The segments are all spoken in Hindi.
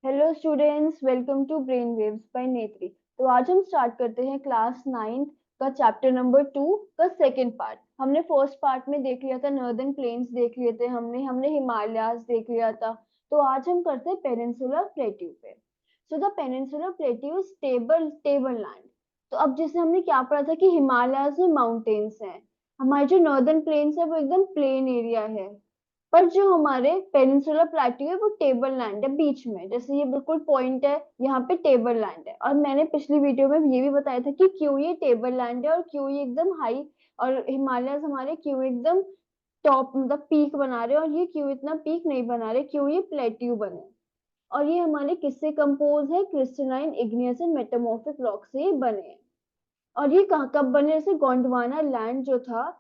Hello students, welcome to brain waves by Netri. तो आज हम स्टार्ट करते हैं क्लास 9 का चैप्टर नंबर 2 का सेकंड पार्ट। हमने फर्स्ट पार्ट में देख लिया था, नॉर्दर्न प्लेन्स देख लिए थे, हमने हमने हिमालयाज देख लिया था। तो आज हम करते हैं पेनिनसुलर प्लेट्यू पे। So the peninsular plateau is table table land. तो अब जैसे हमने क्या पढ़ा था कि हिमालयाज में माउंटेन्स हैं, हमारे जो नॉर्दर्न प्लेन्स है वो एकदम प्लेन एरिया है। पर जो हमारे पेनिनसुलर प्लेट्यू है वो टेबल लैंड है बीच में, जैसे ये बिल्कुल पॉइंट है, यहाँ पे टेबल लैंड है। और मैंने पिछली वीडियो में ये भी बताया था कि क्यों ये टेबल लैंड है और क्यों ये एकदम हाई, और हिमालयस हमारे क्यों एकदम टॉप मतलब पीक बना रहे हैं, और ये क्यों इतना पीक नहीं बना रहे, क्यों ये प्लेट्यू बने। और ये हमारे किससे कंपोज है? Crystalline igneous and metamorphic rock से ये बने हैं। और ये कहाँ कब बने? जैसे गोंडवाना लैंड जो था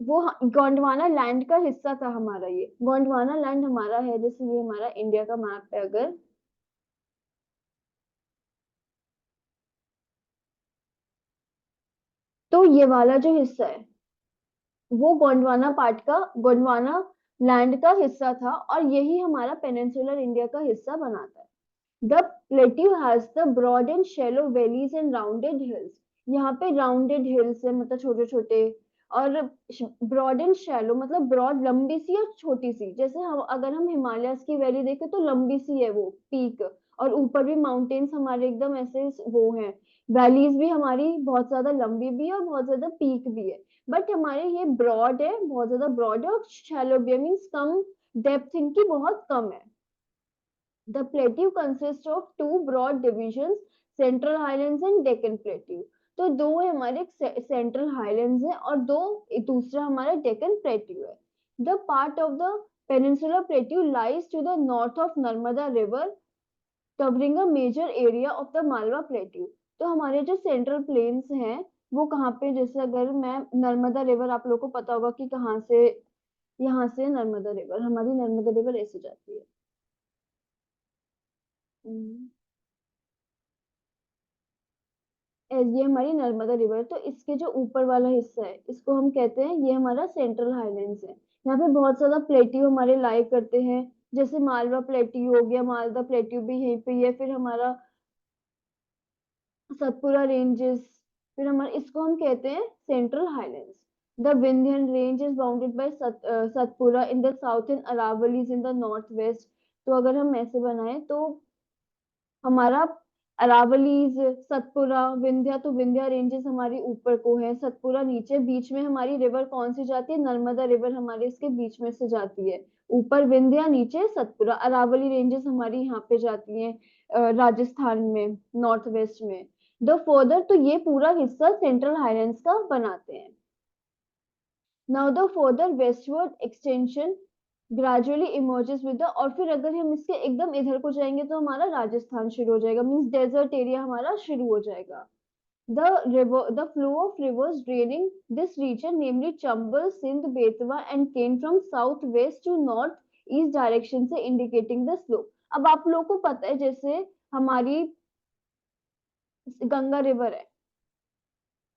वो गोंडवाना लैंड का हिस्सा था हमारा। ये गोंडवाना लैंड हमारा है, जैसे ये हमारा इंडिया का मैप है अगर, तो ये वाला जो हिस्सा है वो गोंडवाना पार्ट का, गोंडवाना लैंड का हिस्सा था, और यही हमारा पेनिनसुलर इंडिया का हिस्सा बनाता है। The plateau has the broad and shallow valleys and rounded hills. यहाँ पे राउंडेड हिल्स है, मतलब छोटे छोटे, और ब्रॉड एंड शैलो मतलब ब्रॉड लंबी सी और छोटी सी। जैसे हम अगर हम हिमालयस की वैली देखें तो लंबी सी है वो पीक, और ऊपर भी माउंटेन्स हमारे एकदम ऐसे वो हैं। वैलीज भी हमारी बहुत ज्यादा लंबी भी है और बहुत ज्यादा पीक भी है। बट हमारे ये ब्रॉड है, बहुत ज्यादा ब्रॉड है, और शैलो भी है, मीन्स कम डेप्थ इनकी बहुत कम है। The plateau consists of two broad divisions, Central Highlands and Deccan Plateau। तो दो है हमारे, सेंट्रल हाईलैंड्स है और दो दूसरा हमारा डेक्कन प्लेट्यू है। The part of the peninsular plateau lies to the north of Narmada river, covering a major area of the Malwa plateau. तो हमारे जो सेंट्रल प्लेन्स हैं वो कहाँ पे? जैसे अगर मैं नर्मदा रिवर, आप लोगों को पता होगा कि कहाँ से, यहाँ से नर्मदा रिवर, हमारी नर्मदा रिवर ऐसे जाती है। हम्म। ये हमारी नर्मदा रिवर, तो इसके जो ऊपर वाला हिस्सा है इसको हम कहते हैं, ये हमारा सेंट्रल हाईलैंड्स है। यहाँ पे बहुत ज्यादा प्लेट्यू हमारे लाई करते हैं, जैसे मालवा प्लेट्यू हो गया, मालदा प्लेट्यू भी यहीं पे ही है, फिर हमारा सतपुरा रेंजेस, फिर हमारे इसको हम कहते हैं central highlands. The Vindhyan range is bounded by Satpura in the south and Aravallis in the north west. तो अगर हम ऐसे बनाए तो हमारा अरावलीज, सतपुरा, विंध्या, तो विंध्या रेंजेस हमारी ऊपर को है, सतपुरा नीचे, बीच में हमारी रिवर कौन सी जाती है? नर्मदा रिवर हमारे इसके बीच में से जाती है। ऊपर विंध्या, नीचे सतपुरा। अरावली रेंजेस हमारी यहाँ पे जाती हैं राजस्थान में, नॉर्थ वेस्ट में। द फर्दर, तो ये पूरा हिस्सा सेंट्रल हाईलैंड्स का बनाते हैं। Now the further westward extension gradually emerges with the, और फिर अगर हम इसके एकदम इधर को जाएंगे तो हमारा राजस्थान शुरू हो जाएगा, मींस डेजर्ट एरिया हमारा शुरू हो जाएगा। The flow of rivers draining this region, namely Chambal, Sindh, Betwa and Ken from southwest to north east direction से indicating the slope। अब आप लोगों को पता है जैसे हमारी गंगा रिवर है,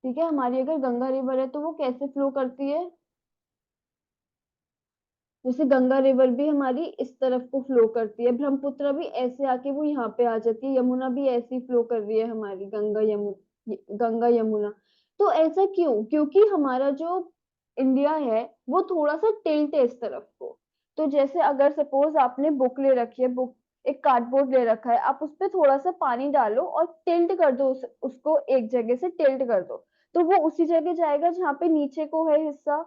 ठीक है, हमारी अगर गंगा रिवर है तो वो कैसे फ्लो करती है? जैसे गंगा रिवर भी हमारी इस तरफ को फ्लो करती है, ब्रह्मपुत्र भी ऐसे आके वो यहाँ पे आ जाती है, यमुना भी ऐसी फ्लो कर रही है हमारी, गंगा यमुना। तो ऐसा क्यों? क्योंकि हमारा जो इंडिया है वो थोड़ा सा टिल्ट है इस तरफ को। तो जैसे अगर सपोज आपने बुक ले रखी है, बुक एक कार्डबोर्ड ले रखा है, आप उस पर थोड़ा सा पानी डालो और टिल्ट कर दो, उसको एक जगह से टिल्ट कर दो, तो वो उसी जगह जाएगा जहाँ पे नीचे को है हिस्सा।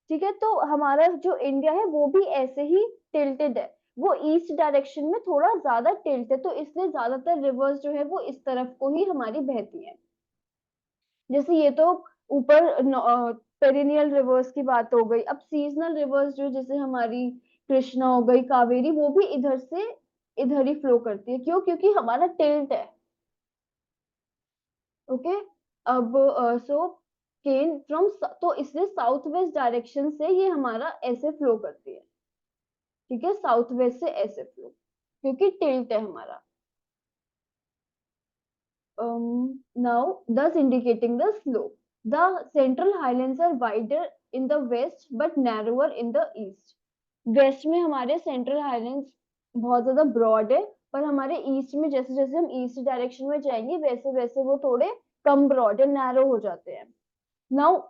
ठीक है, तो हमारा जो इंडिया है वो भी ऐसे ही टिल्टेड है, वो ईस्ट डायरेक्शन में थोड़ा ज्यादा टिल्ट है, तो इसलिए ज्यादातर रिवर्स जो है वो इस तरफ को ही हमारी बहती है। जैसे ये तो ऊपर पेरिनियल रिवर्स की बात हो गई। अब सीजनल रिवर्स जो, जैसे हमारी कृष्णा हो गई, कावेरी, वो भी इधर से इधर ही फ्लो करती है। क्यों? क्योंकि हमारा टिल्ट है। ओके। अब सो केन फ्रॉम, तो इसलिए साउथ वेस्ट डायरेक्शन से ये हमारा ऐसे फ्लो करती है। ठीक है, साउथ वेस्ट से ऐसे फ्लो, क्योंकि टिल्ट है हमारा। Now thus indicating the slope, the central highlands are wider in the west but narrower in the east। West में हमारे सेंट्रल हाईलैंड्स बहुत ज्यादा ब्रॉड है पर हमारे ईस्ट में जैसे जैसे हम ईस्ट डायरेक्शन में जाएंगे वैसे वैसे वो थोड़े कम ब्रॉड या नैरो हो जाते हैं। नाउ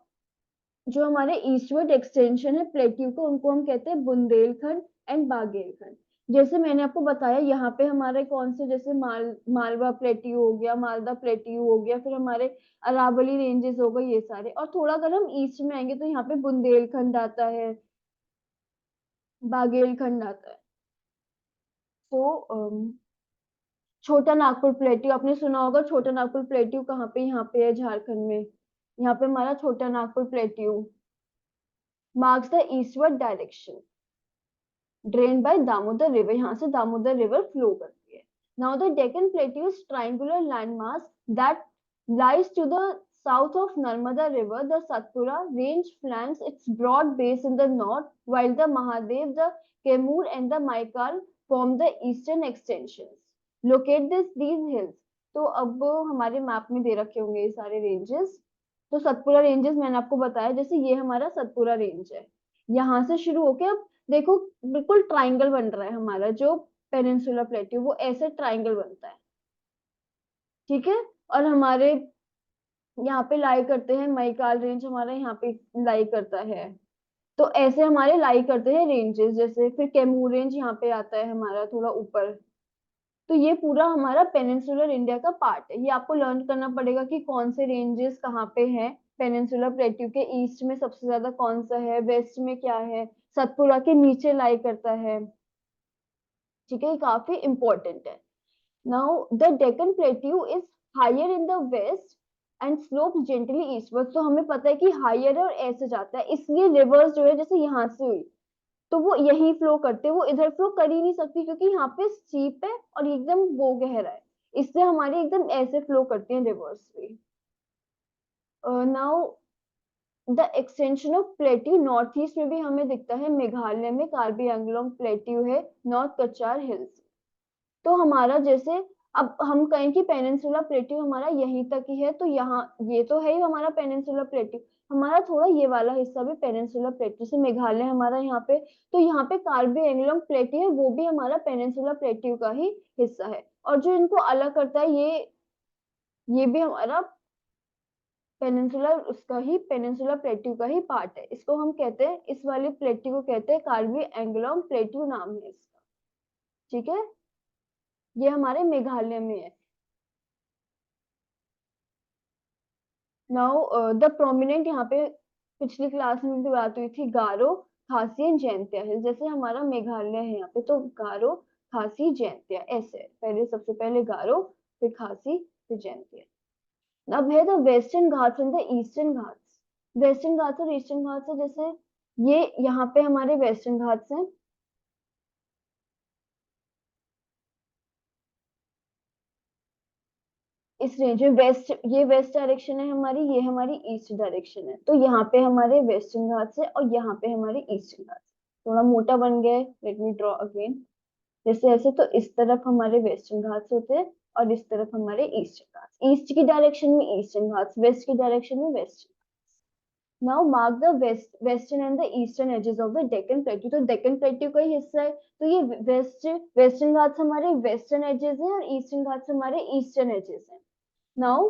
जो हमारे ईस्टवर्ड एक्सटेंशन है प्लेट्यू को, उनको हम कहते हैं बुंदेलखंड एंड बागेलखंड। जैसे मैंने आपको बताया यहाँ पे हमारे कौन से, जैसे मालवा प्लेट्यू हो गया, मालदा प्लेट्यू हो गया, फिर हमारे अरावली रेंजेस हो गए, ये सारे। और थोड़ा अगर हम ईस्ट में आएंगे तो यहाँ पे बुंदेलखंड आता है, बागेलखंड आता है। तो छोटा नागपुर प्लेट्यू आपने सुना होगा, छोटा नागपुर प्लेट्यू कहाँ पे, यहाँ पे है झारखंड में। यहाँ पे हमारा Chota Nagpur plateau marks the eastward direction drain by Damodar river, यहाँ से दामोदर रिवर फ्लो करती है। Now the Deccan plateau is triangular landmass that lies to the south of Narmada River. The Satpura range flanks its broad base in the north, while the Mahadev, the Kemur, and the Maikal form the eastern extensions. Locate these hills. तो अब हमारे मैप में दे रखे होंगे ये सारे रेंजेस। तो सतपुरा रेंजेस मैंने आपको बताया, जैसे ये हमारा सतपुरा रेंज है, यहाँ से शुरू होके अब देखो बिल्कुल ट्राइंगल बन रहा है हमारा जो पेनिनसुला प्लेट्यू, वो ऐसे ट्राइंगल बनता है, ठीक है। और हमारे यहाँ पे लाई करते हैं, मैकाल रेंज हमारा यहाँ पे लाई करता है। तो ऐसे हमारे लाई करते हैं रेंजेस, जैसे फिर कैमूर रेंज यहाँ पे आता है हमारा थोड़ा ऊपर। तो ये पूरा हमारा पेनिनसुलर इंडिया का पार्ट है। ये आपको लर्न करना पड़ेगा कि कौन से रेंजेस कहाँ पे हैं। पेनिनसुलर प्लेट्यू के ईस्ट में सबसे ज्यादा कौन सा है, वेस्ट में क्या है, सतपुरा के नीचे लाई करता है, ठीक है, ये काफी इंपॉर्टेंट है। Now the Deccan plateau is higher in the west and slopes gently eastward. तो हमें पता है कि हायर है और ऐसे जाता है, इसलिए रिवर्स जो है जैसे यहाँ से हुई तो वो यही फ्लो करते हैं, वो इधर फ्लो कर ही नहीं सकती क्योंकि यहाँ पे स्टीप है और एकदम वो गहरा है, इससे हमारे एकदम ऐसे फ्लो करती हैं रिवर्स भी। Now the extension of plateau north east में भी हमें दिखता है, मेघालय में कार्बी एंगलोंग प्लेट्यू है, नॉर्थ कचार हिल्स। तो हमारा जैसे अब हम कहें कि पेनिनसुला प्लेट्यू हमारा यहीं तक ही है, तो यहाँ ये तो है ही हमारा पेनिनसुला प्लेट्यू, हमारा थोड़ा ये वाला हिस्सा भी पेनिनसुला प्लेट्यू से, मेघालय हमारा यहाँ पे, तो यहाँ पे कार्बी एंगलोंग प्लेट्यू है, वो भी हमारा पेनिनसुला प्लेट्यू का ही हिस्सा है। और जो इनको अलग करता है ये भी हमारा पेनिनसुला, उसका ही पेनिनसुला प्लेट्यू का ही पार्ट है। इसको हम कहते हैं, इस वाले प्लेट्यू को कहते हैं कार्बी एंगलोंग प्लेट्यू, नाम है इसका, ठीक है। ये हमारे मेघालय में है। नाउ द प्रोमिनेंट, यहाँ पे पिछली क्लास में भी बात हुई थी, गारो, खासी एंड जैंतिया हिल। जैसे हमारा मेघालय है यहाँ पे, तो गारो, खासी, जैंतिया ऐसे है। पहले सबसे पहले गारो, फिर खासी, फिर जैंतिया। अब है the Western Ghats and the Eastern Ghats. Western Ghats और ईस्टर्न घाट्स है, जैसे ये यहाँ पे हमारे वेस्टर्न घाट्स हैं, इस रेंज में वेस्ट, ये वेस्ट डायरेक्शन है हमारी, ये हमारी ईस्ट डायरेक्शन है। तो यहाँ पे हमारे वेस्टर्न घाट्स है और यहाँ पे हमारे ईस्टर्न घाट्स। थोड़ा मोटा बन गया है, लेट मी ड्रॉ अगेन। जैसे ऐसे, तो इस तरफ हमारे वेस्टर्न घाट्स होते हैं और इस तरफ हमारे ईस्टर्न घाट्स, ईस्ट की डायरेक्शन में ईस्टर्न घाट्स, वेस्ट की डायरेक्शन में western. Now mark the western and the eastern edges of the Deccan plateau. तो डेक्कन प्लेट्यू का ही हिस्सा है, तो ये वेस्टर्न घाट्स हमारे वेस्टर्न एजेस हैं और ईस्टर्न घाट्स हमारे ईस्टर्न एजेस हैं। Now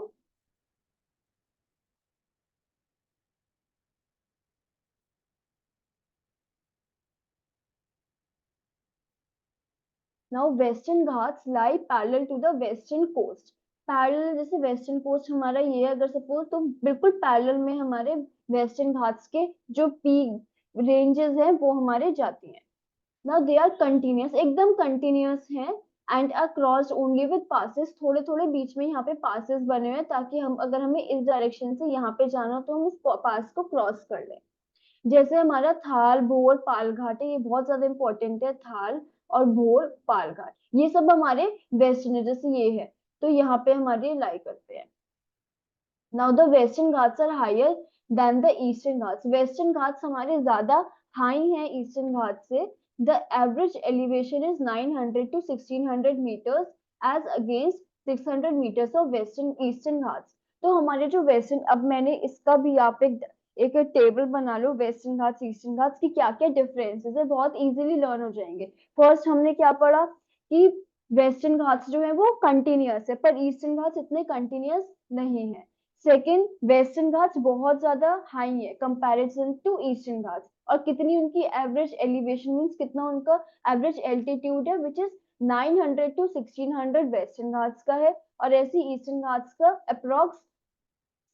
now Western Ghats lie parallel to the western coast. Parallel, जैसे वेस्टर्न कोस्ट हमारा ये है, अगर सपोज, तो बिल्कुल पैरेलल में हमारे वेस्टर्न घाट्स के जो पीक रेंजेस हैं वो हमारे जाती हैं। नाउ दे आर कंटिन्यूअस, एकदम कंटिन्यूअस हैं, and are crossed only with passes. थोड़े थोड़े बीच में यहाँ पे पासेस बने हुए हैं, ताकि हम, अगर हमें इस डायरेक्शन से यहाँ पे जाना हो तो हम इस पास को क्रॉस कर लें। जैसे हमारा थाल, भोर, पालघाट है, ये बहुत ज्यादा इंपॉर्टेंट है, थाल और भोर, पालघाट, ये सब हमारे वेस्टर्न है, जैसे ये है, तो यहाँ पे हमारे लाई करते हैं। Now the Western Ghats are higher than the Eastern Ghats. Western Ghats हमारे ज्यादा हाई हैं ईस्टर्न घाट से। The average elevation is 900 to 1600 meters as against 600 meters of Western Eastern Ghats. तो हमारे जो वेस्टर्न, अब मैंने इसका भी आप एक टेबल बना लो, वेस्टर्न घाट्स ईस्टर्न घाट्स की क्या क्या डिफरेंसेस है, बहुत इजीली लर्न हो जाएंगे। फर्स्ट हमने क्या पढ़ा कि वेस्टर्न घाट्स जो है वो कंटिन्यूअस है, पर ईस्टर्न घाट्स इतने कंटिन्यूअस नहीं है। सेकंड, वेस्टर्न घाट्स बहुत ज्यादा हाई है कंपैरिजन टू ईस्टर्न घाट्स। और कितनी उनकी एवरेज एलिवेशन मींस कितना उनका एवरेज एल्टीट्यूड है, which is 900 to 1600 Western Ghats का है, और ऐसी ईस्टर्न घाट्स का अप्रोक्स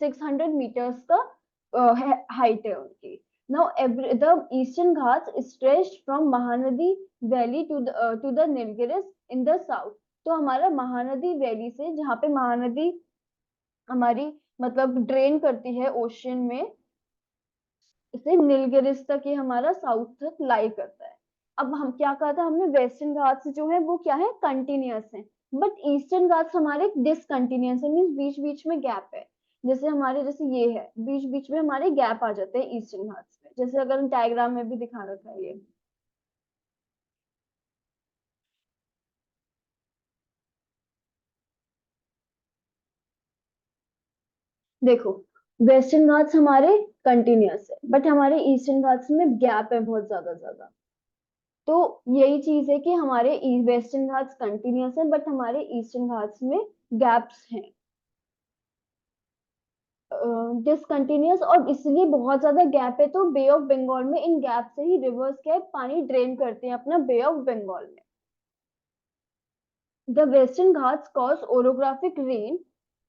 600 meters का हाइट है उनकी। Now the eastern Ghats stretched from Mahanadi Valley to the Nilgiris in the south। तो हमारा महानदी वैली से, जहाँ पे महानदी हमारी मतलब ड्रेन करती है ओशियन में, इसे नीलगिरिस तक ये हमारा साउथ तक लाई करता है। अब हम क्या कहा था हमने, वेस्टर्न घाट्स जो है वो क्या है, कंटिन्यूअस है, बट ईस्टर्न घाट्स हमारे डिसकंटिन्यूअस है, मीन्स बीच बीच में गैप है। जैसे हमारे, जैसे ये है, बीच बीच में हमारे गैप आ जाते हैं ईस्टर्न घाट्स में, जैसे अगर डायग्राम में भी दिखा रखा है ये। देखो, वेस्टर्न घाट्स हमारे कंटिन्यूअस है, बट हमारे ईस्टर्न घाट्स में गैप है बहुत ज्यादा ज्यादा। तो यही चीज है कि हमारे वेस्टर्न घाट्स कंटिन्यूअस है, बट हमारे ईस्टर्न घाट्स में गैप्स हैं, डिसकंटिन्यूअस, और इसलिए बहुत ज्यादा गैप है, तो बे ऑफ बंगाल में इन गैप से ही रिवर्स के पानी ड्रेन करते हैं अपना बे ऑफ बंगाल में। The Western Ghats cause orographic rain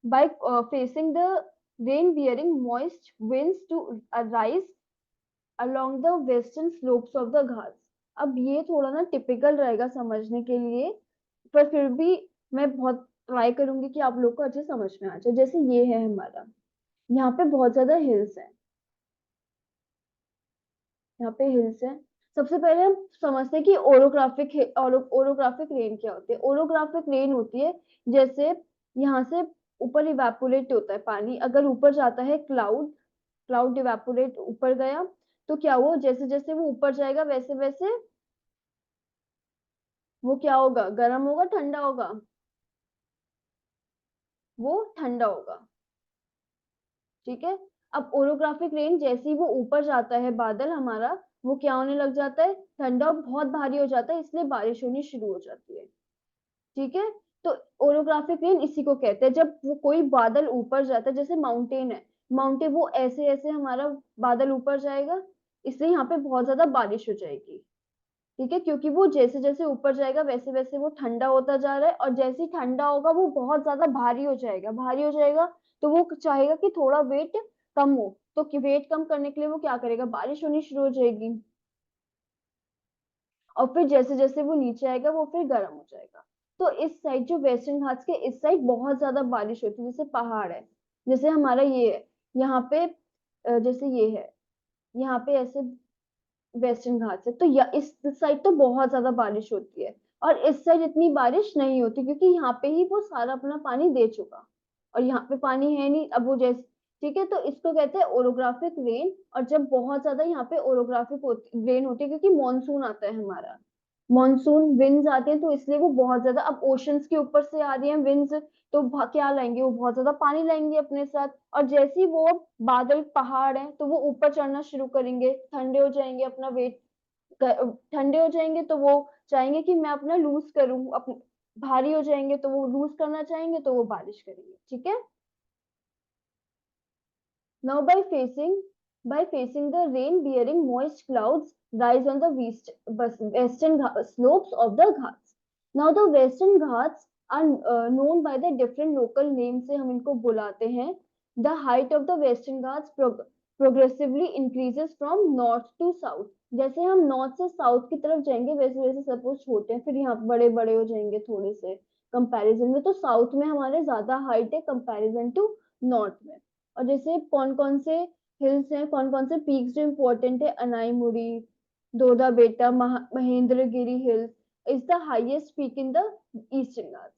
by facing the rain bearing moist winds to arise along the western slopes of the ghats। अब ये थोड़ा ना टिपिकल रहेगा समझने के लिए, पर फिर भी मैं बहुत ट्राई करूंगी कि आप लोग को अच्छे समझ में आ जाए। जैसे ये है हमारा, यहाँ पे बहुत ज्यादा हिल्स है, यहाँ पे हिल्स है। सबसे पहले हम समझते हैं कि ओरोग्राफिक रेन क्या होती है। ओरोग्राफिक रेन होती है जैसे यहाँ से ऊपर इवेपोरेट होता है पानी, अगर ऊपर जाता है क्लाउड, क्लाउड इवेपोरेट ऊपर गया, तो क्या हुआ, जैसे जैसे वो ऊपर जाएगा वैसे वैसे वो क्या होगा, गर्म होगा ठंडा होगा, वो ठंडा होगा। ठीक है। अब ओरोग्राफिक रेन जैसे ही वो ऊपर जाता है, बादल हमारा वो क्या होने लग जाता है, ठंडा और बहुत भारी हो जाता है, इसलिए बारिश होनी शुरू हो जाती है। ठीक है। तो ओरोग्राफिक रेन इसी को कहते हैं, जब वो कोई बादल ऊपर जाता है, जैसे माउंटेन है, माउंटेन वो ऐसे ऐसे हमारा बादल ऊपर जाएगा, इसलिए यहाँ पे बहुत ज्यादा बारिश हो जाएगी। ठीक है, क्योंकि वो जैसे जैसे ऊपर जाएगा वैसे वैसे वो ठंडा होता जा रहा है, और जैसे ही ठंडा होगा वो बहुत ज्यादा भारी हो जाएगा, भारी हो जाएगा, तो वो चाहेगा कि थोड़ा वेट कम हो, तो वेट कम करने के लिए वो क्या करेगा, बारिश होनी शुरू हो जाएगी, और फिर जैसे जैसे वो नीचे आएगा वो फिर गर्म हो जाएगा। तो इस साइड, जो वेस्टर्न घाट्स के इस साइड बहुत ज्यादा बारिश होती है, जैसे पहाड़ है, जैसे हमारा ये है यहाँ पे, जैसे ये है यहाँ पे ऐसे वेस्टर्न घाट से, तो या इस साइड तो बहुत ज्यादा बारिश होती है, और इस साइड इतनी बारिश नहीं होती, क्योंकि यहाँ पे ही वो सारा अपना पानी दे चुका, और यहाँ पे पानी है नहीं अब वो जैसे। ठीक है, तो इसको कहते हैं ओरोग्राफिक रेन। और जब बहुत ज्यादा यहाँ पे ओरोग्राफिक रेन होती है, क्योंकि मानसून आता है हमारा, मानसून विंड्स आते हैं, तो इसलिए वो बहुत ज्यादा, अब ओशंस के ऊपर से आ रही है विंड्स, तो क्या लाएंगे, वो बहुत ज्यादा पानी लाएंगे अपने साथ, और जैसे ही वो बादल पहाड़ है तो वो ऊपर चढ़ना शुरू करेंगे, ठंडे हो जाएंगे, अपना वेट ठंडे हो जाएंगे, तो वो चाहेंगे कि मैं अपना लूज करूं, भारी हो जाएंगे तो वो लूज करना चाहेंगे, तो वो बारिश करेंगे। ठीक है। Now by facing the rain-bearing moist clouds rise on the western slopes of the Ghats। Now the Western Ghats are known by the different local names से हम इनको बुलाते हैं। The height of the Western Ghats progressively increases from north to south। जैसे हम नॉर्थ से साउथ की तरफ जाएंगे वैसे वैसे सपोज छोटे हैं, फिर यहाँ बड़े बड़े हो जाएंगे थोड़े से कंपैरिजन में, तो साउथ में हमारे ज्यादा हाइट है कंपैरिजन टू नॉर्थ में। और जैसे कौन कौन से हिल्स हैं, कौन कौन से पीक्स जो इम्पोर्टेंट है, अनाईमुड़ी, दोदा बेटा, Mahendragiri hills is the highest peak in the Eastern Ghats.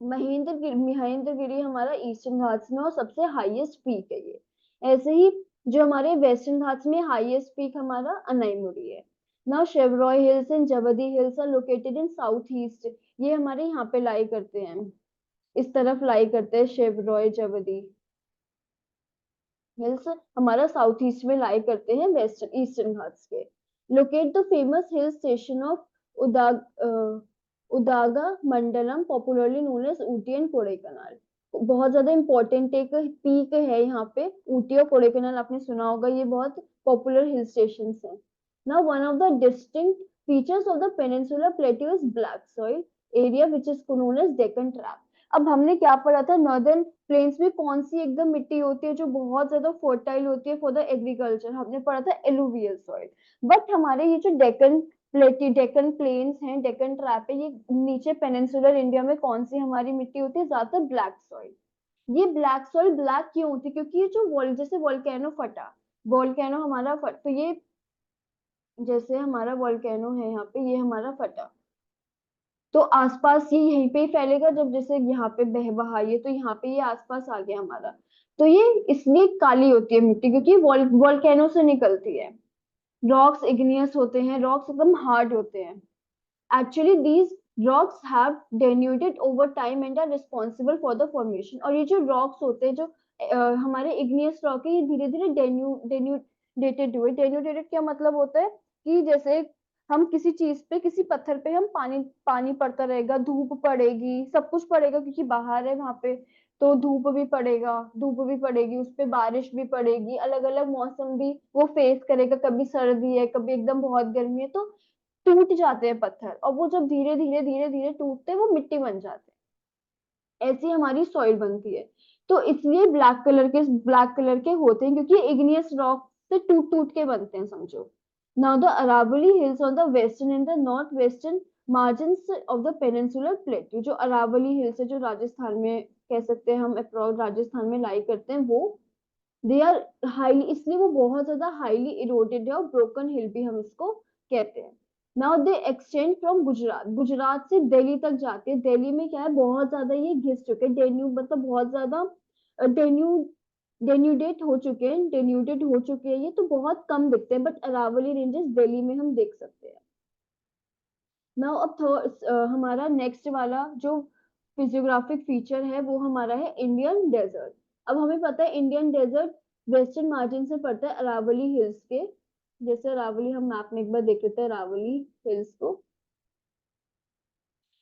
Mahendragiri हमारा ईस्टर्न घाट्स में और सबसे हाईएस्ट पीक है ये। ऐसे ही जो हमारे वेस्टर्न घाट्स में हाईएस्ट पीक हमारा अनाईमुड़ी है। Now Shevaroy hills and Javadi hills are located in south east. ये हमारे यहाँ पे लाई करते हैं, इस तरफ लाई करते हैं शेवरॉय जवदी हिल्स, हमारा साउथ ईस्ट में लाई करते हैं ईस्टर्न घाट्स के। Locate the famous hill station of उदाग Udhagamandalam popularly known as Ooty and Kodaikanal, बहुत ज्यादा इंपॉर्टेंट एक पीक है यहाँ पे। ऊटी और कोडाईकनाल आपने सुना होगा, ये बहुत पॉपुलर हिल स्टेशन है। Now one of the distinct features of the peninsular plateau is black soil area which is known as Deccan trap. अब हमने क्या पढ़ा था, नॉर्दर्न प्लेन्स में कौन सी एकदम मिट्टी होती है जो बहुत ज्यादा फर्टाइल होती है फॉर द एग्रीकल्चर, हमने पढ़ा था एलुवियल सॉइल। बट हमारे ये जो डेक्कन प्लेन्स हैं, डेक्कन ट्रैप है, ये नीचे पेनिनसुलर इंडिया में कौन सी हमारी मिट्टी होती है, ज्यादातर ब्लैक सॉइल। ये ब्लैक सॉइल ब्लैक क्यों होती है, क्योंकि ये जो जैसे वोल्केनो फटा, वोल्केनो हमारा तो ये जैसे हमारा वोल्केनो है यहाँ पे, ये हमारा फटा, तो आसपास ये यहीं पे ही फैलेगा, जब जैसे यहाँ पे बह बहा ये, तो यहाँ पे ये आसपास आ गया हमारा, तो ये इसलिए काली होती है मिट्टी, क्योंकि वोल्केनो से निकलती है। रॉक्स इग्नियस होते हैं, रॉक्स एकदम हार्ड होते हैं। Actually, these rocks have denuded over time and are responsible for the formation। और ये जो rocks होते हैं, जो हमारे igneous rock है, ये धीरे धीरे denudated हुए। denudated क्या मतलब होता है कि जैसे हम किसी चीज पे, किसी पत्थर पे हम पानी पानी पड़ता रहेगा, धूप पड़ेगी, सब कुछ पड़ेगा, क्योंकि बाहर है वहां पे, तो धूप भी पड़ेगा, धूप भी पड़ेगी उस पे, बारिश भी पड़ेगी, अलग अलग मौसम भी वो फेस करेगा, कभी सर्दी है, कभी एकदम बहुत गर्मी है, तो टूट जाते हैं पत्थर, और वो जब धीरे धीरे टूटते हैं वो मिट्टी बन जाते हैं, ऐसी हमारी सॉइल बनती है। तो इसलिए ब्लैक कलर के होते हैं, क्योंकि इग्नियस रॉक से टूट टूट के बनते हैं, समझो। Now the Aravali hills on the western and the north western margins of the peninsular plateau, जो अरावली हिल्स है, जो राजस्थान में कह सकते हैं हम, अप्रोक्स राजस्थान में लाई करते हैं वो, दे आर हाईली, इसलिए वो बहुत ज्यादा हाईली इरोडेड है, और ब्रोकन हिल भी हम इसको कहते हैं। Now they extend from Gujarat, Gujarat से दिल्ली तक जाते हैं। दिल्ली में क्या है, बहुत ज्यादा ये घिस चुके हैं, डेन्यू मतलब बहुत ज्यादा डेन्यू डेन्यूडेट हो चुके हैं, डेन्यूडेड हो चुके हैं, ये तो बहुत कम दिखते हैं, बट अरावली रेंजेस दिल्ली में हम देख सकते हैं। नाउ अब हमारा नेक्स्ट वाला जो फिजियोग्राफिक फीचर है वो हमारा है इंडियन डेजर्ट। अब हमें पता है इंडियन डेजर्ट वेस्टर्न मार्जिन से पड़ता है अरावली हिल्स के, जैसे अरावली, हम मैप में एक बार देख लेते हैं अरावली हिल्स को,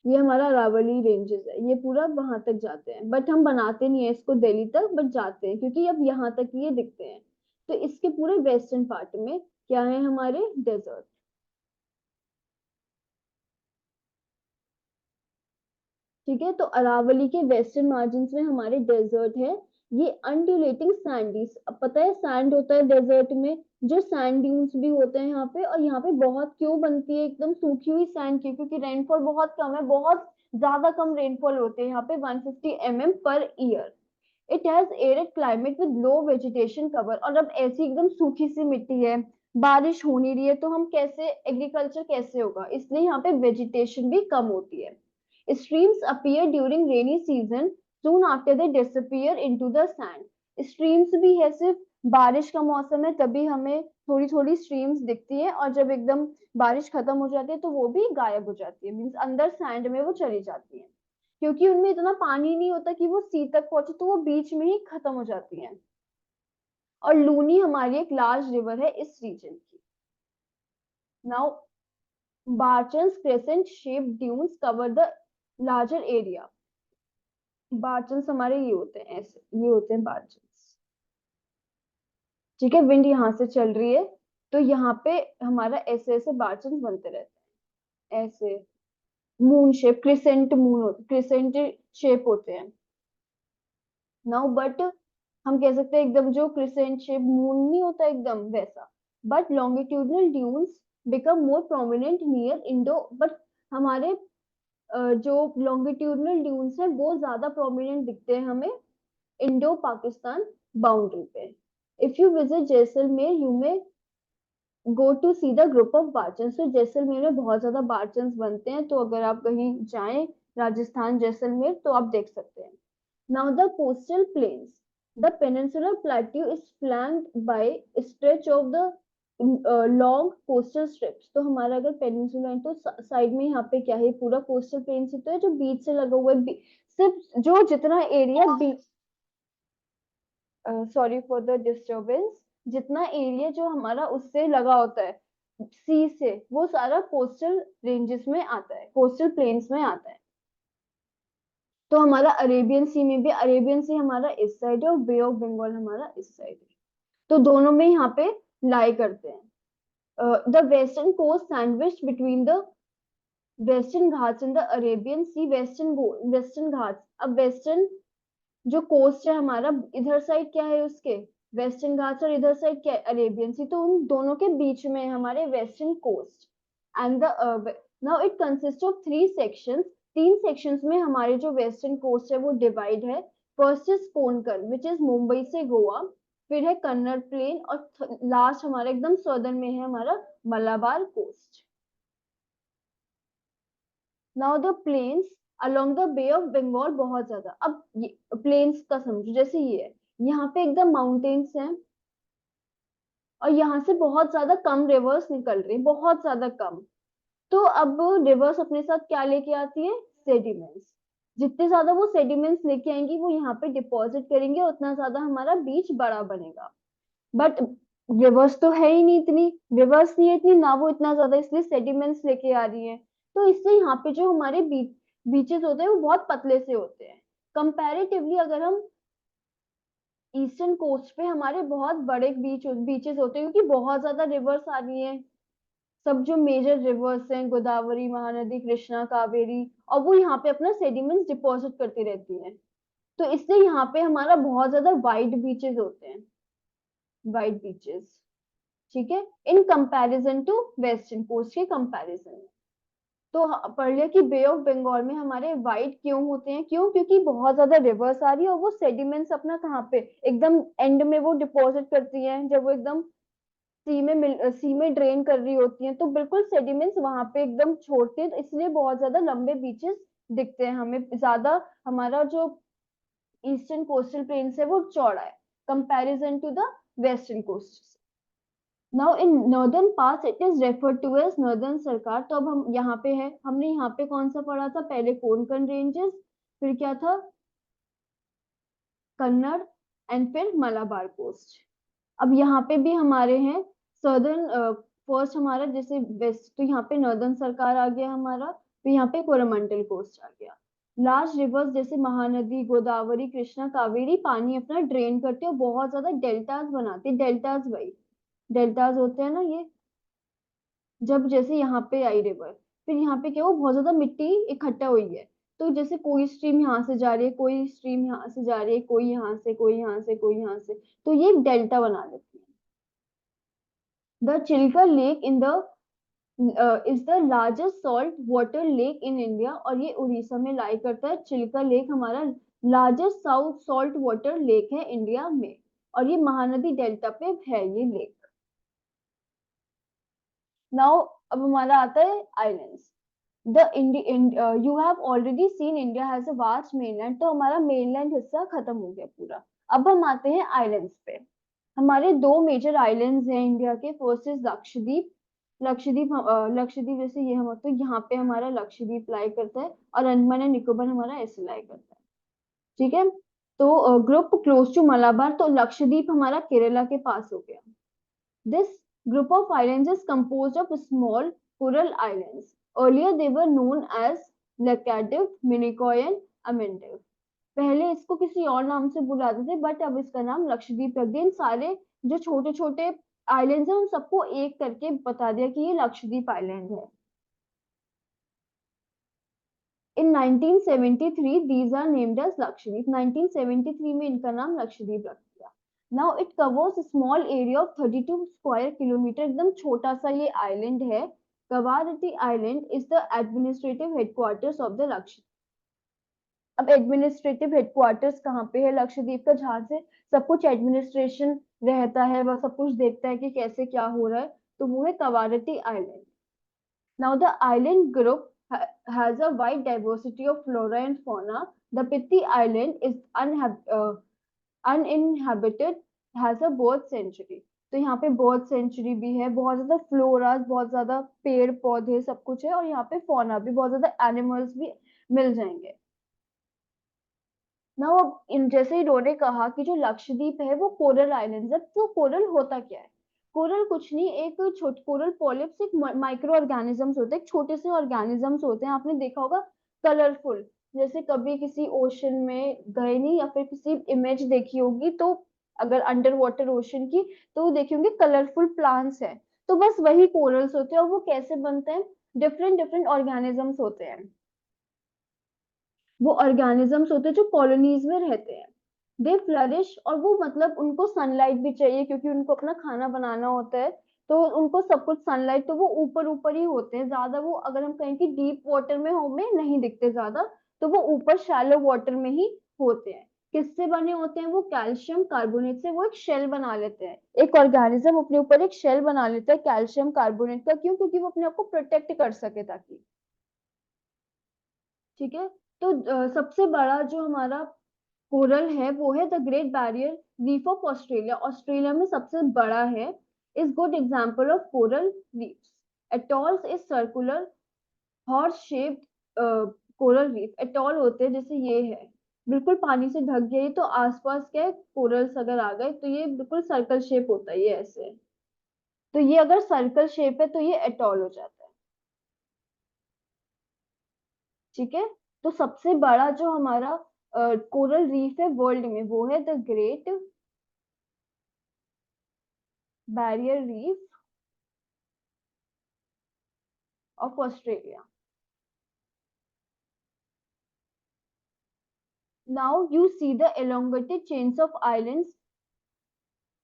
ये हमारा अरावली रेंजेस है, ये पूरा वहां तक जाते हैं, बट हम बनाते नहीं है इसको दिल्ली तक, बट जाते हैं क्योंकि अब यहाँ तक ये दिखते हैं। तो इसके पूरे वेस्टर्न पार्ट में क्या है, हमारे डेजर्ट। ठीक है, तो अरावली के वेस्टर्न मार्जिन में हमारे डेजर्ट है। ये अनड्यूलेटिंग सैंडीज, अब पता है सैंड होता है डेजर्ट में, जो सैंड ड्यून्स भी होते हैं यहाँ पे, और यहाँ पे बहुत क्यों बनती है एकदम सूखी हुई सैंड की, क्योंकि रेनफॉल बहुत कम है, बहुत ज्यादा कम रेनफॉल होते हैं यहाँ पे, 150 mm per year. It has arid climate with low vegetation cover, और अब ऐसी एकदम सूखी सी मिट्टी है, बारिश हो नहीं रही है, तो हम कैसे एग्रीकल्चर कैसे होगा, इसलिए यहाँ पे वेजिटेशन भी कम होती है। Streams appear during rainy season soon after they disappear into the sand। Streams भी है, सिर्फ बारिश का मौसम है तभी हमें थोड़ी थोड़ी स्ट्रीम्स दिखती है, और जब एकदम बारिश खत्म हो जाती है तो वो भी गायब हो जाती है, मीन्स अंदर सैंड में वो चली जाती है, क्योंकि उनमें इतना पानी नहीं होता कि वो सी तक पहुंचे, तो वो बीच में ही खत्म हो जाती है। और लूनी हमारी एक लार्ज रिवर है इस रीजन की। Now barchans crescent shape dunes cover the larger area. Barchans हमारे ये होते हैं, ऐसे ये होते हैं बार्चन्स। ठीक है, विंड यहाँ से चल रही है, तो यहाँ पे हमारा ऐसे ऐसे बार्चन्स बनते रहते हैं, ऐसे मून शेप, क्रिसेंट मून होते, क्रिसेंट शेप होते हैं। नाउ बट हम कह सकते हैं एकदम जो क्रिसेंट शेप मून नहीं होता एकदम वैसा, but longitudinal dunes become more prominent near Indo, but हमारे जो लॉन्गिट्यूडनल ड्यून्स हैं वो ज्यादा प्रोमिनेंट दिखते हैं हमें इंडो पाकिस्तान बाउंड्री पे। If you visit Jaisalmer you may go to see the group of barchans, तो जैसलमेर में बहुत ज्यादा बार्चन्स बनते हैं, तो अगर आप कहीं जाएं राजस्थान जैसलमेर तो आप देख सकते हैं। Now the coastal plains, the peninsular plateau is flanked by stretch of the long coastal strips. तो हमारा अगर पेनिनसुला है तो साइड में यहाँ पे क्या है, पूरा कोस्टल प्लेन से तो है जो बीच से लगा हुआ है, सिर्फ जो जितना area beach, sorry for the disturbance, जितना एरिया जो हमारा उससे लगा होता है, सी से, वो सारा कोस्टल रेंजेस में आता है, कोस्टल प्लेन्स में आता है। तो हमारा अरेबियन सी में भी, अरेबियन सी हमारा इस साइड है और बे ऑफ बंगाल हमारा इस साइड है, तो दोनों में यहाँ पे लाई करते हैं। The western coast sandwich between the Western Ghats in the Arabian Sea, Western Ghats, अब वेस्टर्न जो कोस्ट है हमारा, इधर साइड क्या है उसके, वेस्टर्न घाट्स, और इधर साइड क्या है, अरेबियन सी, तो उन दोनों के बीच में है हमारे western coast. And the now it consist of three sections, तीन सेक्शंस में हमारे जो वेस्टर्न कोस्ट है वो डिवाइड है। First is Konkan which is Mumbai से गोवा, फिर है कन्नड़ प्लेन, और लास्ट हमारा एकदम सदर्न में है हमारा Malabar coast. Now the plains along the Bay of Bengal, बहुत ज्यादा, अब प्लेन्स का समझो, जैसे ये है, यहाँ पे एकदम माउंटेन्स हैं, और यहाँ से बहुत ज्यादा कम रिवर्स निकल रही, बहुत ज्यादा कम। तो अब रिवर्स अपने साथ क्या लेके आती है, सेडिमेंट्स। जितने ज्यादा वो सेडिमेंट्स लेके आएंगी वो यहाँ पे डिपॉजिट करेंगे, उतना ज्यादा हमारा बीच बड़ा बनेगा। बट रिवर्स तो है ही नहीं इतनी, रिवर्स नहीं है इतनी ना, वो इतना ज्यादा, इसलिए सेडिमेंट्स लेके आ रही है। तो इससे यहाँ पे जो हमारे बीचेस होते हैं वो बहुत पतले से होते हैं। कंपैरेटिवली अगर हम ईस्टर्न कोस्ट पे, हमारे बहुत बड़े बीचेस होते हैं, क्योंकि बहुत ज्यादा रिवर्स आ रही हैं, सब जो मेजर रिवर्स हैं, गोदावरी, महानदी, कृष्णा, कावेरी, और वो यहाँ पे अपना सेडिमेंट्स डिपॉजिट करती रहती हैं। तो इससे यहाँ पे हमारा बहुत ज्यादा वाइड बीचेस होते हैं, वाइड बीचेस, ठीक है, in comparison to western coast के कंपैरिजन में। तो पढ़ लिया कि बे ऑफ बंगाल में हमारे वाइड क्यों होते हैं, क्यों, क्योंकि बहुत ज्यादा रिवर्स आ रही है, और वो सेडिमेंट्स अपना कहाँ पे, एकदम एंड में वो डिपॉजिट करती हैं, जब वो एकदम सी में ड्रेन कर रही होती हैं, तो बिल्कुल सेडिमेंट्स वहां पे एकदम छोड़ते हैं, तो इसलिए बहुत ज्यादा लंबे बीचेस दिखते हैं हमें ज्यादा। हमारा जो ईस्टर्न कोस्टल प्लेन्स है वो चौड़ा है comparison to the western coast. Now in northern parts it is referred to as northern Sarkar. तो अब हम यहाँ पे है, हमने यहाँ पे कौन सा पढ़ा था, पहले कोंकण रेंजेस, फिर क्या था, कन्नड़, एंड फिर मलाबार कोस्ट। अब यहाँ पे भी हमारे हैं सदर्न, फर्स्ट हमारा जैसे वेस्ट, तो यहाँ पे नॉर्दर्न सरकार आ गया हमारा, फिर यहाँ पे कोरोमंडल कोस्ट आ गया। लार्ज रिवर्स जैसे महानदी, गोदावरी, कृष्णा, कावेरी पानी अपना ड्रेन करते हैं और बहुत ज्यादा डेल्टास बनाते हैं, डेल्टास भाई, डेल्टास होते हैं ना ये, जब जैसे यहाँ पे आई रिवर, फिर यहाँ पे क्या हुआ, बहुत ज्यादा मिट्टी इकट्ठा हुई है, तो जैसे कोई स्ट्रीम यहाँ से जा रही है, कोई स्ट्रीम यहाँ से जा रही है, कोई यहाँ से, कोई यहाँ से, कोई यहाँ से, तो ये एक डेल्टा बना देती है। The Chilka lake in the is the largest salt water lake in India, और ये उड़ीसा में लाई करता है। चिल्का लेक हमारा largest south salt water lake है इंडिया में, और ये महानदी डेल्टा पे है ये लेक। नाउ अब हमारा आता है islands. The you have already seen India has a vast mainland, तो हमारा मेनलैंड हिस्सा खत्म हो गया पूरा। अब हम आते हैं आइलैंड्स पे। हमारे दो मेजर आइलैंड्स हैं इंडिया के, फर्स्ट इज लक्षद्वीप। लक्षद्वीप जैसे ये हम, तो यहाँ पे हमारा लक्षद्वीप लाई करता है, और अंडमान एंड निकोबार हमारा ऐसे लाई करता है, ठीक है। तो ग्रुप क्लोज टू मलाबार, तो लक्षद्वीप हमारा केरला के पास हो गया। This group of islands is composed of small coral islands. Earlier they were known as Laccadive, Minicoy and Amendive. पहले इसको किसी और नाम से बुलाते थे, बट अब इसका नाम लक्षद्वीप रख दिया। इन सारे जो छोटे छोटे आइलैंड्स हैं उन सबको एक करके बता दिया कि ये लक्षद्वीप आइलैंड है। In 1973 these are named as Lakshadweep. 1973 में इनका नाम लक्षद्वीप रख दिया। Now it covers a small area of 32 square kilometer, एकदम छोटा सा ये आइलैंड है। Kavaratti Island is the administrative headquarters of the Lakshadweep. अब एडमिनिस्ट्रेटिव हेडक्वार्टर्स कहाँ पे है लक्षद्वीप का, जहाँ से सब कुछ एडमिनिस्ट्रेशन रहता है, वह सब कुछ देखता है कि कैसे क्या हो रहा है, तो वो है Kavaratti island. Now the island group has a wide diversity of flora and fauna. The Pitti Island is uninhabited, has a bird sanctuary. तो यहाँ पे बर्ड सेंचुरी भी है, बहुत ज्यादा फ्लोरा, बहुत ज्यादा पेड़ पौधे सब कुछ है, और यहाँ पे फौना भी, बहुत ज्यादा एनिमल्स भी मिल जाएंगे। ना अब इन जैसे इन्होंने कहा कि जो लक्षद्वीप है वो कोरल आइलैंड है, तो कोरल होता क्या है, कोरल कुछ नहीं, एक छोटे कोरल पॉलिप्स एक माइक्रो ऑर्गेनिजम्स होते हैं, एक छोटे से ऑर्गेनिजम्स होते हैं, आपने देखा होगा कलरफुल। जैसे कभी किसी ओशन में गए नहीं या फिर किसी इमेज देखी होगी तो, अगर अंडर वाटर ओशन की, तो वो देखी होंगे कलरफुल प्लांट्स है। तो बस वही कोरल्स होते हैं, और वो कैसे बनते हैं, डिफरेंट डिफरेंट ऑर्गेनिजम्स होते हैं। वो ऑर्गेनिजम्स होते हैं जो कॉलोनीज में रहते हैं। दे फ्लरिश, और वो मतलब उनको सनलाइट भी चाहिए क्योंकि उनको अपना खाना बनाना होता है। तो उनको सब कुछ सनलाइट, तो वो ऊपर ऊपर ही होते हैं ज्यादा। वो अगर हम कहें कि डीप वाटर में हो में नहीं दिखते ज्यादा, तो वो ऊपर शैलो वाटर में ही होते हैं। किससे बने होते हैं वो, कैल्शियम कार्बोनेट से वो एक शेल बना लेते हैं। एक ऑर्गेनिज्म अपने ऊपर एक शेल बना लेता है कैल्शियम कार्बोनेट का, क्यों? क्योंकि वो अपने आप को प्रोटेक्ट कर सके ताकि। ठीक है। तो सबसे बड़ा जो हमारा कोरल है वो है the great barrier reef of Australia, Australia में सबसे बड़ा है। Is good example of coral reefs. Atolls is circular horse shaped coral reef. Atoll होते हैं जैसे ये है, बिल्कुल पानी से ढक गए तो आसपास क्या है, कोरल्स अगर आ गए तो ये बिल्कुल सर्कल शेप होता है, ये ऐसे। तो ये अगर सर्कल शेप है तो ये एटॉल हो जाता है। ठीक है। तो सबसे बड़ा जो हमारा कोरल रीफ है वर्ल्ड में वो है the great barrier reef of Australia. Now you see the elongated chains of islands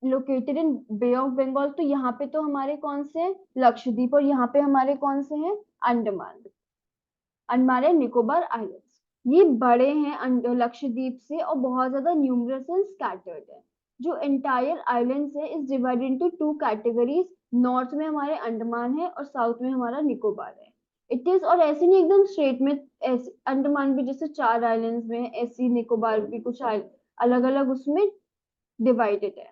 located in Bay of Bengal. तो यहाँ पे तो हमारे कौन से हैं, लक्षद्वीप, और यहाँ पे हमारे कौन से हैं, अंडमान, अंडमान एंड निकोबार आइलैंड्स। ये बड़े हैं लक्षद्वीप से, और बहुत ज्यादा न्यूमरस एंड स्कैटर्ड है। जो एंटायर आइलैंड्स है is divided into two categories. North में हमारे अंडमान है और साउथ में हमारा निकोबार है। इट इज, और ऐसे नहीं एकदम स्ट्रेट में, ऐसे अंडमान भी जैसे चार आइलैंड्स में है, ऐसे ही निकोबार भी कुछ अलग अलग उसमें डिवाइडेड है।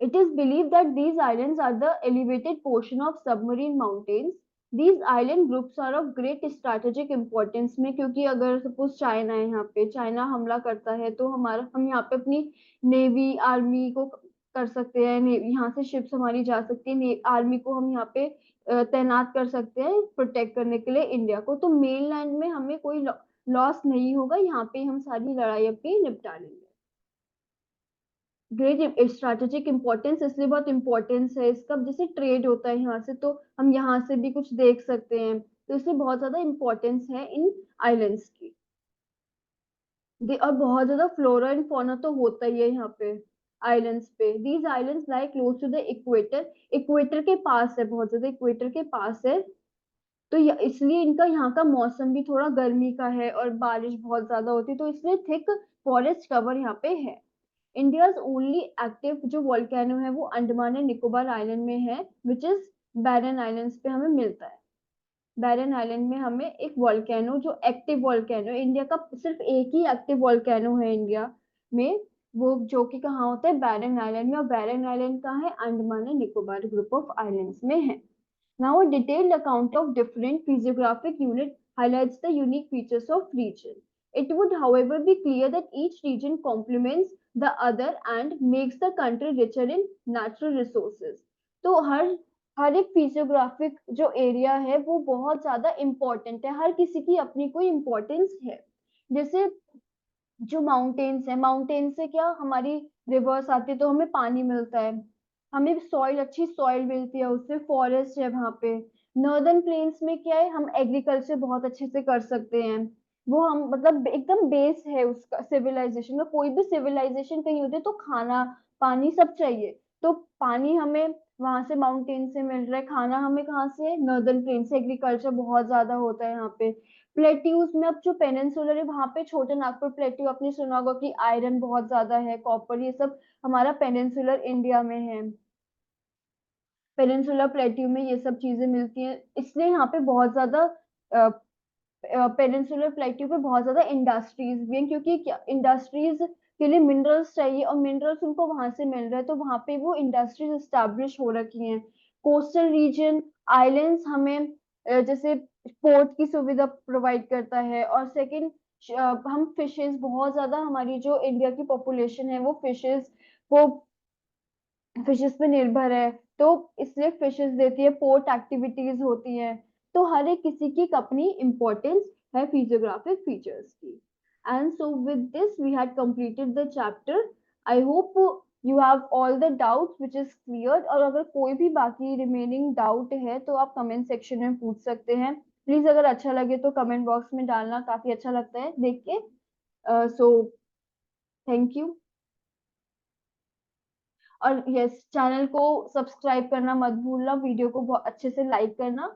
It is believed that these islands are the elevated portion of submarine mountains. These island groups are of great strategic importance में, क्योंकि अगर सपोज चाइना है, यहाँ पे चाइना हमला करता है तो हमारा, हम यहाँ पे अपनी नेवी आर्मी को कर सकते हैं, यहाँ से शिप्स हमारी जा सकती है, आर्मी को हम यहाँ पे तैनात कर सकते हैं प्रोटेक्ट करने के लिए इंडिया को। तो मेन लैंड में हमें कोई लॉस नहीं होगा, यहाँ पे हम सारी लड़ाई अपनी निपटा लेंगे। ग्रेट स्ट्रैटेजिक इंपॉर्टेंस इसलिए बहुत इंपॉर्टेंस है इसका, जैसे ट्रेड होता है यहाँ से तो हम यहाँ से भी कुछ देख सकते हैं, तो इसलिए बहुत ज्यादा इंपॉर्टेंस है इन आइलैंड्स की। और बहुत ज्यादा फ्लोरा एंड फौना तो होता ही है यहाँ पे आइलैंड्स पे। These islands lie close to the equator, equator के पास है, बहुत ज्यादा इक्वेटर के पास है। तो इसलिए इनका यहाँ का मौसम भी थोड़ा गर्मी का है और बारिश बहुत ज्यादा होती है, तो इसलिए थिक फॉरेस्ट कवर यहाँ पे है। इंडियाज ओनली एक्टिव जो वॉल्केनो है वो अंडमान एंड निकोबार आइलैंड में है, विच इज बैरन आइलैंड्स पे हमें मिलता है। बैरन आइलैंड में हमें एक वॉल्केनो जो एक्टिव वॉल्केनो, इंडिया का सिर्फ एक ही एक्टिव वॉल्केनो है इंडिया में, वो जो कि कहाँ होता है, बैरन आइलैंड में। और बैरन आइलैंड कहाँ है, Andaman and Nicobar group of islands में है। Now, a detailed account of different physiographic unit highlights the unique features of region. It would, however, be clear that each region complements the other and makes the country richer in natural resources. तो हर एक फिजियोग्राफिक जो एरिया है वो बहुत ज्यादा इम्पोर्टेंट है, हर किसी की अपनी कोई इम्पोर्टेंस है। जैसे जो माउंटेन्स है, माउंटेन से क्या हमारी रिवर्स आती है तो हमें पानी मिलता है, हमें सॉइल, अच्छी सॉइल मिलती है उससे, फॉरेस्ट है वहां पे। नॉर्दर्न प्लेन्स में क्या है, हम एग्रीकल्चर बहुत अच्छे से कर सकते हैं। वो हम मतलब एकदम बेस है उसका सिविलाइजेशन का, कोई भी सिविलाइजेशन कहीं होती है तो खाना पानी सब चाहिए। तो पानी हमें वहां से माउंटेन से मिल रहा है, खाना हमें कहाँ से, नॉर्दर्न प्लेन से। एग्रीकल्चर बहुत ज्यादा होता है यहाँ पे। प्लेट्यूज में अब जो पेनिनसुलर है वहां पे, छोटे नागपुर प्लेट्यू आपने सुना होगा कि आयरन बहुत ज्यादा है, कॉपर, ये सब हमारा पेनिनसुलर इंडिया में है। पेनिनसुलर प्लेट्यू में ये सब चीजें मिलती हैं, इसलिए यहाँ पे बहुत ज्यादा पेनिनसुलर प्लेट्यू पे बहुत ज्यादा इंडस्ट्रीज भी हैं, क्योंकि क्या इंडस्ट्रीज के लिए मिनरल्स चाहिए और मिनरल्स उनको वहां से मिल रहा है, तो वहां पे वो इंडस्ट्रीज स्टैब्लिश हो रखी हैं। कोस्टल रीजन आइलैंड्स हमें जैसे पोर्ट की सुविधा प्रोवाइड करता है। और सेकंड, हम फिशेस बहुत ज्यादा, हमारी जो इंडिया की पॉपुलेशन है वो फिशेस को फिशेस पे निर्भर है, तो इसलिए फिशेस देती है, पोर्ट एक्टिविटीज होती है। तो हर एक किसी की एक अपनी इम्पोर्टेंस है फिजियोग्राफिक फीचर्स की। And so with this we had completed the chapter. I hope you have all the doubts which is clear, और अगर कोई भी बाकी रिमेनिंग डाउट है तो आप कमेंट सेक्शन में पूछ सकते हैं। प्लीज अगर अच्छा लगे तो कमेंट बॉक्स में डालना, काफी अच्छा लगता है देख के। So thank you. और यस, चैनल को सब्सक्राइब करना मत भूलना, वीडियो को बहुत अच्छे से लाइक करना।